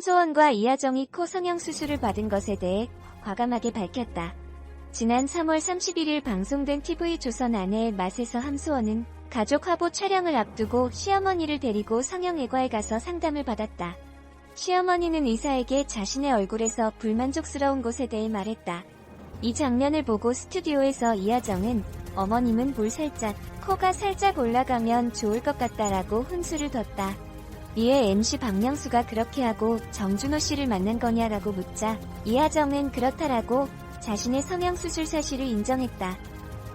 함소원과 이하정이 코 성형 수술을 받은 것에 대해 과감하게 밝혔다. 지난 3월 31일 방송된 TV조선 아내의 맛에서 함소원은 가족 화보 촬영을 앞두고 시어머니를 데리고 성형외과에 가서 상담을 받았다. 시어머니는 의사에게 자신의 얼굴에서 불만족스러운 곳에 대해 말했다. 이 장면을 보고 스튜디오에서 이하정은 어머님은 볼 살짝, 코가 살짝 올라가면 좋을 것 같다라고 훈수를 뒀다. 이에 MC 박명수가 그렇게 하고 정준호 씨를 만난 거냐라고 묻자 이하정은 그렇다라고 자신의 성형수술 사실을 인정했다.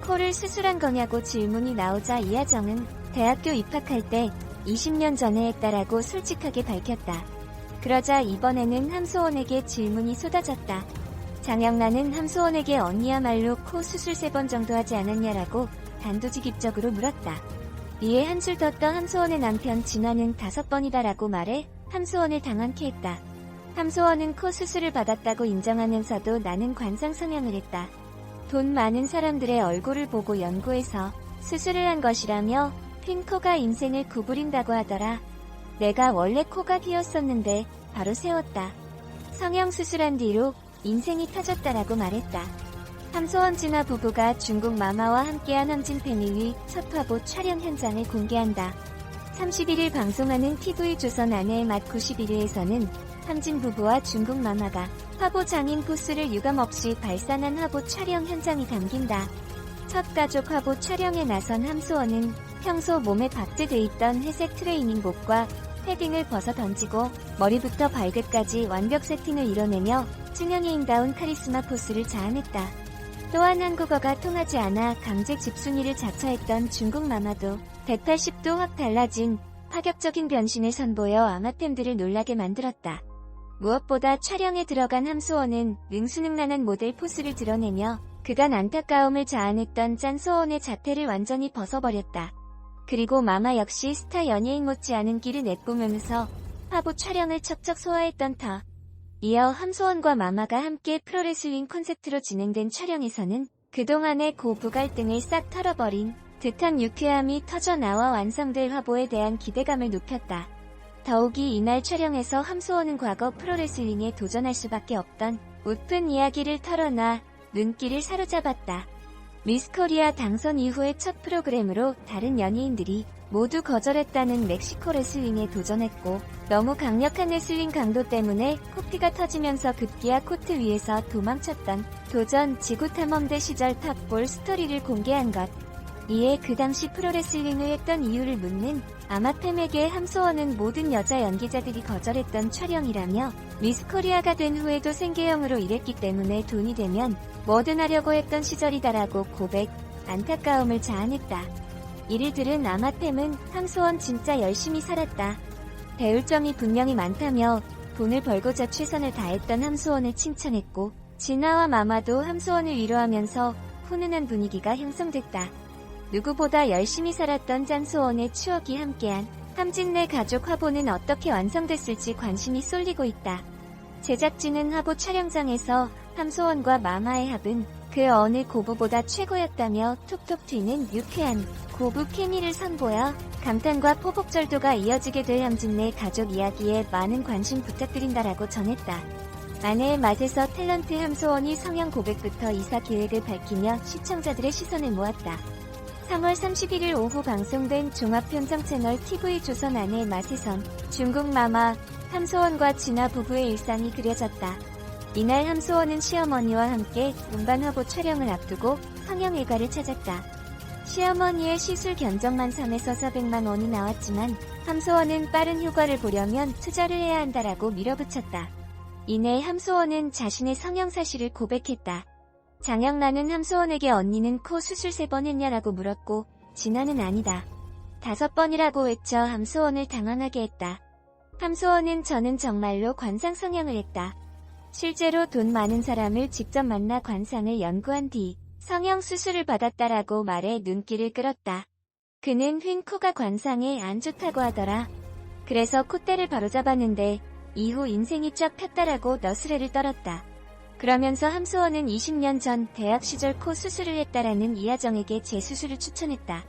코를 수술한 거냐고 질문이 나오자 이하정은 대학교 입학할 때 20년 전에 했다라고 솔직하게 밝혔다. 그러자 이번에는 함소원에게 질문이 쏟아졌다. 장영란은 함소원에게 언니야말로 코 수술 3번 정도 하지 않았냐라고 단도직입적으로 물었다. 이에 한술 더 떠 함소원의 남편 진화는 5번이다라고 말해 함소원을 당황케 했다. 함소원은 코 수술을 받았다고 인정하면서도 나는 관상 성형을 했다. 돈 많은 사람들의 얼굴을 보고 연구해서 수술을 한 것이라며 핀 코가 인생을 구부린다고 하더라. 내가 원래 코가 휘었었는데 바로 세웠다. 성형 수술한 뒤로 인생이 터졌다라고 말했다. 함소원 진화 부부가 중국 마마와 함께한 함진 패밀리 첫 화보 촬영 현장을 공개한다. 31일 방송하는 TV조선 아내의 맛 91회에서는 함진 부부와 중국 마마가 화보 장인 포스를 유감없이 발산한 화보 촬영 현장이 담긴다. 첫 가족 화보 촬영에 나선 함소원은 평소 몸에 박제돼 있던 회색 트레이닝복과 패딩을 벗어 던지고 머리부터 발끝까지 완벽 세팅을 이뤄내며 증형해인다운 카리스마 포스를 자아냈다. 또한 한국어가 통하지 않아 강제 집순이를 자처했던 중국 마마도 180도 확 달라진 파격적인 변신을 선보여 아마팬들을 놀라게 만들었다. 무엇보다 촬영에 들어간 함소원은 능수능란한 모델 포스를 드러내며 그간 안타까움을 자아냈던 짠소원의 자태를 완전히 벗어버렸다. 그리고 마마 역시 스타 연예인 못지않은 길을 내뿜으면서 화보 촬영을 척척 소화했던 터. 이어 함소원과 마마가 함께 프로레슬링 콘셉트로 진행된 촬영에서는 그동안의 고부 갈등을 싹 털어버린 듯한 유쾌함이 터져나와 완성될 화보에 대한 기대감을 높였다. 더욱이 이날 촬영에서 함소원은 과거 프로레슬링에 도전할 수밖에 없던 웃픈 이야기를 털어놔 눈길을 사로잡았다. 미스코리아 당선 이후의 첫 프로그램으로 다른 연예인들이 모두 거절했다는 멕시코 레슬링에 도전했고 너무 강력한 레슬링 강도 때문에 코피가 터지면서 급기야 코트 위에서 도망쳤던 도전 지구탐험대 시절 탑볼 스토리를 공개한 것. 이에 그 당시 프로레슬링을 했던 이유를 묻는 아마팸에게 함소원은 모든 여자 연기자들이 거절했던 촬영이라며 미스코리아가 된 후에도 생계형으로 일했기 때문에 돈이 되면 뭐든 하려고 했던 시절이다라고 고백, 안타까움을 자아냈다. 이를 들은 아마팸은 함소원 진짜 열심히 살았다. 배울 점이 분명히 많다며 돈을 벌고자 최선을 다했던 함소원을 칭찬했고 진아와 마마도 함소원을 위로하면서 훈훈한 분위기가 형성됐다. 누구보다 열심히 살았던 짠소원의 추억이 함께한 함진 내 가족 화보는 어떻게 완성됐을지 관심이 쏠리고 있다. 제작진은 화보 촬영장에서 함소원과 마마의 합은 그 어느 고부보다 최고였다며 톡톡 튀는 유쾌한 고부 케미를 선보여 감탄과 포복절도가 이어지게 될 함진 내 가족 이야기에 많은 관심 부탁드린다라고 전했다. 아내의 맛에서 탤런트 함소원이 성형 고백부터 이사 계획을 밝히며 시청자들의 시선을 모았다. 3월 31일 오후 방송된 종합편성 채널 TV조선 아내의 맛에선 중국 마마, 함소원과 진아 부부의 일상이 그려졌다. 이날 함소원은 시어머니와 함께 운반 화보 촬영을 앞두고 성형외과를 찾았다. 시어머니의 시술 견적만 3에서 400만 원이 나왔지만 함소원은 빠른 효과를 보려면 투자를 해야 한다라고 밀어붙였다. 이내 함소원은 자신의 성형 사실을 고백했다. 장영란은 함소원에게 언니는 코 수술 3번 했냐라고 물었고 진아는 아니다. 5번이라고 외쳐 함소원을 당황하게 했다. 함소원은 저는 정말로 관상 성형을 했다. 실제로 돈 많은 사람을 직접 만나 관상을 연구한 뒤 성형 수술을 받았다라고 말해 눈길을 끌었다. 그는 휜 코가 관상에 안 좋다고 하더라. 그래서 콧대를 바로잡았는데 이후 인생이 쫙 폈다라고 너스레를 떨었다. 그러면서 함소원은 20년 전 대학 시절 코 수술을 했다라는 이하정에게 재수술을 추천했다.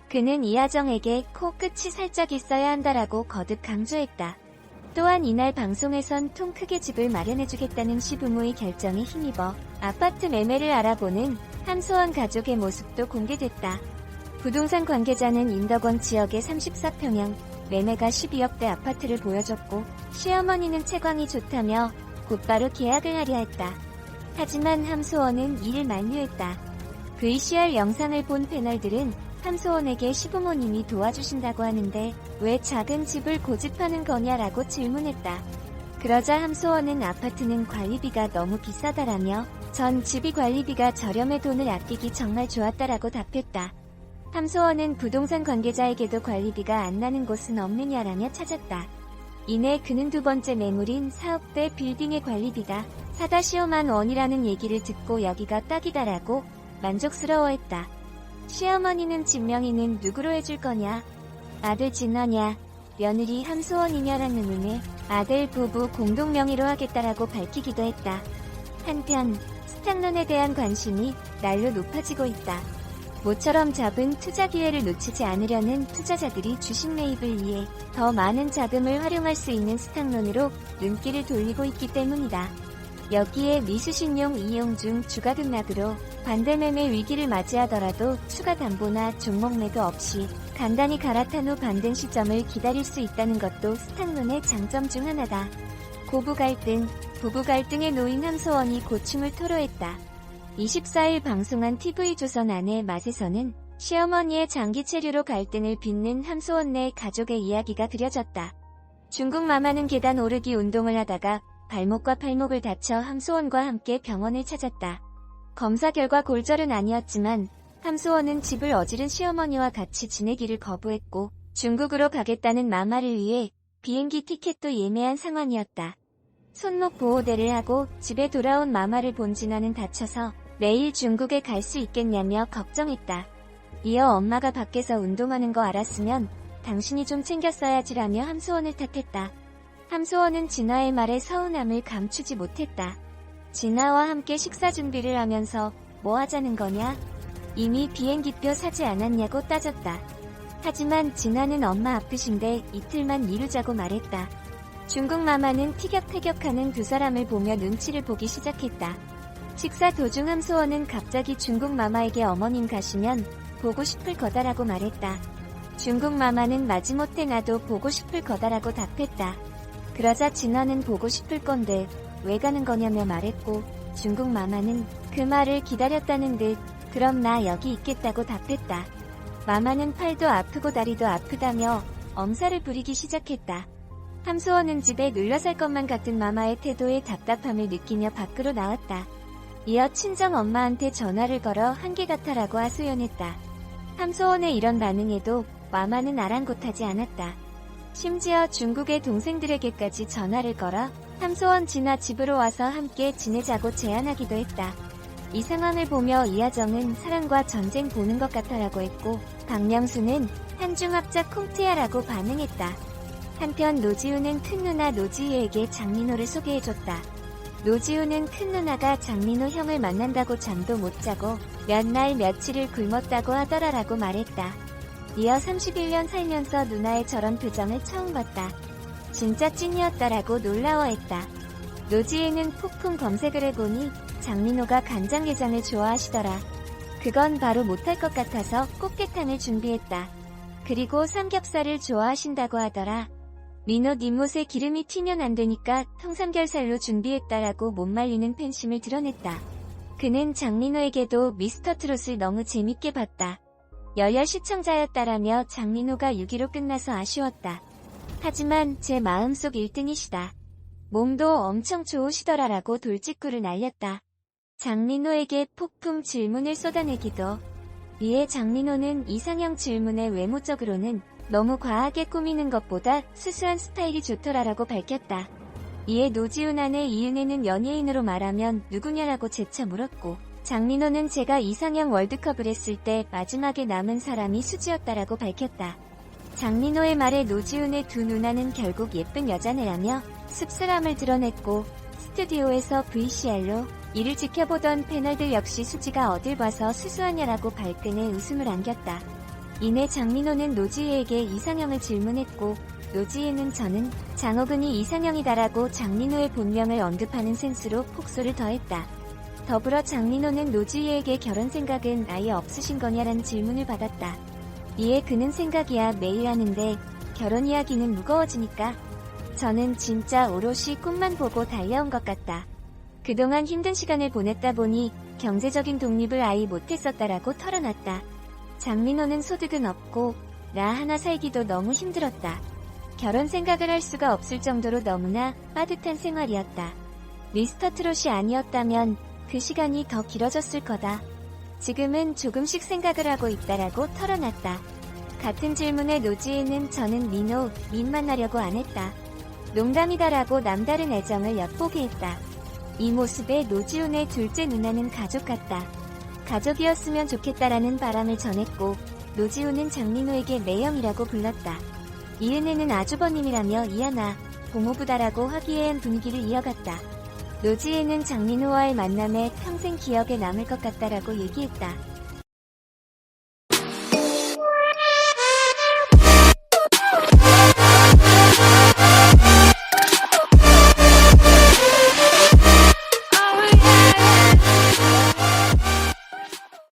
그는 이하정에게 코 끝이 살짝 있어야 한다라고 거듭 강조했다. 또한 이날 방송에선 통 크게 집을 마련해주겠다는 시부모의 결정에 힘입어 아파트 매매를 알아보는 함소원 가족의 모습도 공개됐다. 부동산 관계자는 인덕원 지역의 34평형 매매가 12억대 아파트를 보여줬고 시어머니는 채광이 좋다며 곧바로 계약을 하려 했다. 하지만 함소원은 이를 만류했다. VCR 영상을 본 패널들은 함소원에게 시부모님이 도와주신다고 하는데 왜 작은 집을 고집하는 거냐라고 질문했다. 그러자 함소원은 아파트는 관리비가 너무 비싸다라며 전 집이 관리비가 저렴해 돈을 아끼기 정말 좋았다라고 답했다. 함소원은 부동산 관계자에게도 관리비가 안 나는 곳은 없느냐라며 찾았다. 이내 그는 두 번째 매물인 4억대 빌딩의 관리비가 4-5만 원이라는 얘기를 듣고 여기가 딱이다라고 만족스러워했다. 시어머니는 집 명의는 누구로 해줄 거냐? 아들 진화냐? 며느리 함소원이냐라는 의문에 아들 부부 공동 명의로 하겠다라고 밝히기도 했다. 한편 스탁론에 대한 관심이 날로 높아지고 있다. 모처럼 잡은 투자 기회를 놓치지 않으려는 투자자들이 주식 매입을 위해 더 많은 자금을 활용할 수 있는 스탁론으로 눈길을 돌리고 있기 때문이다. 여기에 미수신용 이용 중 주가 급락으로 반대매매 위기를 맞이하더라도 추가 담보나 종목 매도 없이 간단히 갈아탄 후 반등 시점을 기다릴 수 있다는 것도 스탁론의 장점 중 하나다. 고부 갈등, 부부 갈등에 놓인 함소원이 고충을 토로했다. 24일 방송한 TV조선 아내 맛에서는 시어머니의 장기 체류로 갈등을 빚는 함소원 내 가족의 이야기가 그려졌다. 중국 마마는 계단 오르기 운동을 하다가 발목과 팔목을 다쳐 함소원과 함께 병원을 찾았다. 검사 결과 골절은 아니었지만 함소원은 집을 어지른 시어머니와 같이 지내기를 거부했고 중국으로 가겠다는 마마를 위해 비행기 티켓도 예매한 상황이었다. 손목 보호대를 하고 집에 돌아온 마마를 본 진아는 다쳐서 내일 중국에 갈 수 있겠냐며 걱정했다. 이어 엄마가 밖에서 운동하는 거 알았으면 당신이 좀 챙겼어야지라며 함소원을 탓했다. 함소원은 진아의 말에 서운함을 감추지 못했다. 진아와 함께 식사 준비를 하면서 뭐 하자는 거냐? 이미 비행기표 사지 않았냐고 따졌다. 하지만 진아는 엄마 아프신데 이틀만 미루자고 말했다. 중국 마마는 티격태격하는 두 사람을 보며 눈치를 보기 시작했다. 식사 도중 함소원은 갑자기 중국 마마에게 어머님 가시면 보고 싶을 거다라고 말했다. 중국 마마는 마지못해 나도 보고 싶을 거다라고 답했다. 그러자 진아는 보고 싶을 건데 왜 가는 거냐며 말했고 중국 마마는 그 말을 기다렸다는 듯 그럼 나 여기 있겠다고 답했다. 마마는 팔도 아프고 다리도 아프다며 엄살을 부리기 시작했다. 함소원은 집에 눌러 살 것만 같은 마마의 태도에 답답함을 느끼며 밖으로 나왔다. 이어 친정 엄마한테 전화를 걸어 한계같아라고 하소연했다. 함소원의 이런 반응에도 마마는 아랑곳하지 않았다. 심지어 중국의 동생들에게까지 전화를 걸어 함소원 진아 집으로 와서 함께 지내자고 제안하기도 했다. 이 상황을 보며 이하정은 사랑과 전쟁 보는 것 같아라고 했고 박명수는 한중합작 콩트야라고 반응했다. 한편 노지우는 큰누나 노지우에게 장민호를 소개해줬다. 노지우는 큰누나가 장민호 형을 만난다고 잠도 못 자고 몇 날 며칠을 굶었다고 하더라라고 말했다. 이어 31년 살면서 누나의 저런 표정을 처음 봤다. 진짜 찐이었다라고 놀라워했다. 노지우는 폭풍 검색을 해보니 장민호가 간장게장을 좋아하시더라. 그건 바로 못할 것 같아서 꽃게탕을 준비했다. 그리고 삼겹살을 좋아하신다고 하더라. 민호 니못에 기름이 튀면 안 되니까 통삼겹살로 준비했다라고 못 말리는 팬심을 드러냈다. 그는 장민호에게도 미스터트롯을 너무 재밌게 봤다. 열혈 시청자였다라며 장민호가 6위로 끝나서 아쉬웠다. 하지만 제 마음속 1등이시다. 몸도 엄청 좋으시더라라고 돌직구를 날렸다. 장민호에게 폭풍 질문을 쏟아내기도. 이에 장민호는 이상형 질문의 외모적으로는 너무 과하게 꾸미는 것보다 수수한 스타일이 좋더라라고 밝혔다. 이에 노지훈 아내 이은혜는 연예인으로 말하면 누구냐라고 재차 물었고 장민호는 제가 이상형 월드컵을 했을 때 마지막에 남은 사람이 수지였다라고 밝혔다. 장민호의 말에 노지훈의 두 누나는 결국 예쁜 여자네라며 씁쓸함을 드러냈고 스튜디오에서 VCR로 이를 지켜보던 패널들 역시 수지가 어딜 봐서 수수하냐라고 발끈해 웃음을 안겼다. 이내 장민호는 노지우에게 이상형을 질문했고 노지에는 저는 장호근이 이상형이다라고 장민호의 본명을 언급하는 센스로 폭소를 더했다. 더불어 장민호는 노지희에게 결혼 생각은 아예 없으신 거냐라는 질문을 받았다. 이에 그는 생각이야 매일 하는데 결혼 이야기는 무거워지니까. 저는 진짜 오롯이 꿈만 보고 달려온 것 같다. 그동안 힘든 시간을 보냈다 보니 경제적인 독립을 아예 못했었다라고 털어놨다. 장민호는 소득은 없고 나 하나 살기도 너무 힘들었다. 결혼 생각을 할 수가 없을 정도로 너무나 빠듯한 생활이었다. 미스터 트롯이 아니었다면 그 시간이 더 길어졌을 거다. 지금은 조금씩 생각을 하고 있다라고 털어놨다. 같은 질문에 노지희는 저는 민 만나려고 안 했다. 농담이다라고 남다른 애정을 엿보게 했다. 이 모습에 노지훈의 둘째 누나는 가족 같다. 가족이었으면 좋겠다라는 바람을 전했고 노지훈은 장민호에게 매형이라고 불렀다. 이은혜는 아주버님이라며 이하나 고모부다라고 화기애애한 분위기를 이어갔다. 노지혜는 장민호와의 만남에 평생 기억에 남을 것 같다라고 얘기했다.